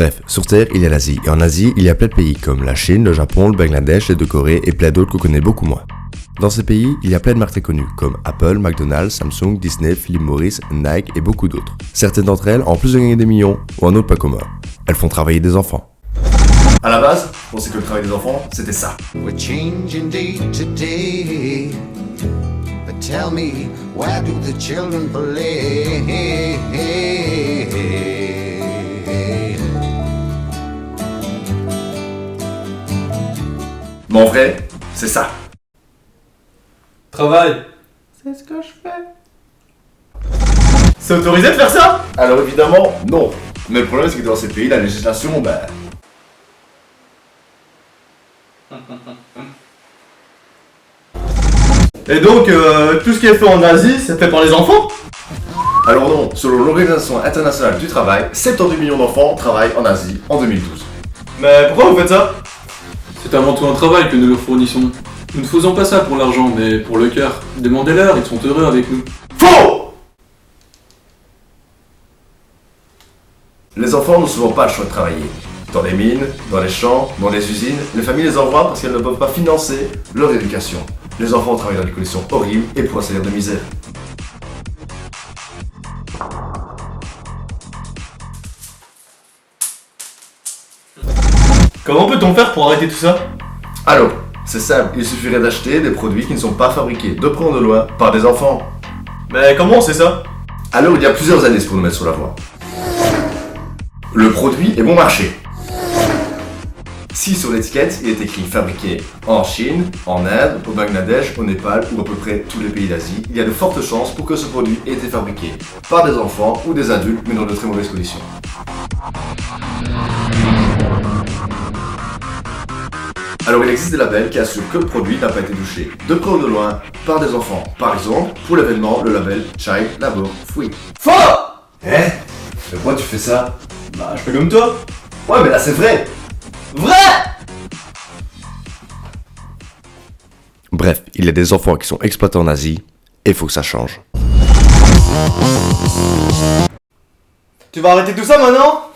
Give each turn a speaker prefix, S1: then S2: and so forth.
S1: Bref, sur Terre, il y a l'Asie, et en Asie, il y a plein de pays comme la Chine, le Japon, le Bangladesh, les deux Corées et plein d'autres qu'on connaît beaucoup moins. Dans ces pays, il y a plein de marques très connues, comme Apple, McDonald's, Samsung, Disney, Philip Morris, Nike et beaucoup d'autres. Certaines d'entre elles, en plus de gagner des millions, ont un autre point commun. Elles font travailler des enfants.
S2: À la base, on sait que le travail des enfants, c'était ça.
S3: We're changing day to day. But tell me, where do the children play?
S2: Mais en vrai, c'est ça.
S4: Travail. C'est ce que je fais. C'est autorisé de faire ça?
S2: Alors évidemment, non. Mais le problème, c'est que dans ces pays, la législation,
S4: Et donc, tout ce qui est fait en Asie, c'est fait par les enfants?
S2: Alors non, selon l'Organisation internationale du travail, 72 millions d'enfants travaillent en Asie en 2012.
S4: Mais pourquoi vous faites ça?
S5: C'est avant tout un travail que nous leur fournissons. Nous ne faisons pas ça pour l'argent, mais pour le cœur. Demandez-leur, ils sont heureux avec nous.
S2: Faux! Les enfants n'ont souvent pas le choix de travailler. Dans les mines, dans les champs, dans les usines, les familles les envoient parce qu'elles ne peuvent pas financer leur éducation. Les enfants travaillent dans des conditions horribles et pour un salaire de misère.
S4: Comment peut-on faire pour arrêter tout ça?
S2: Alors, c'est simple, il suffirait d'acheter des produits qui ne sont pas fabriqués de près ou de loin par des enfants.
S4: Mais comment on sait ça?
S2: Alors il y a plusieurs indices pour nous mettre sur la voie. Le produit est bon marché. Si sur l'étiquette il est écrit fabriqué en Chine, en Inde, au Bangladesh, au Népal ou à peu près tous les pays d'Asie, il y a de fortes chances pour que ce produit ait été fabriqué par des enfants ou des adultes mais dans de très mauvaises conditions. Alors il existe des labels qui assurent que le produit n'a pas été touché de près ou de loin par des enfants. Par exemple, pour l'événement, le label Child Labor Free.
S4: Faux!
S2: Mais pourquoi tu fais ça?
S4: Bah, je fais comme toi.
S2: Ouais mais là c'est vrai.
S4: Vrai!
S1: Bref, il y a des enfants qui sont exploités en Asie, et faut que ça change.
S4: Tu vas arrêter tout ça maintenant?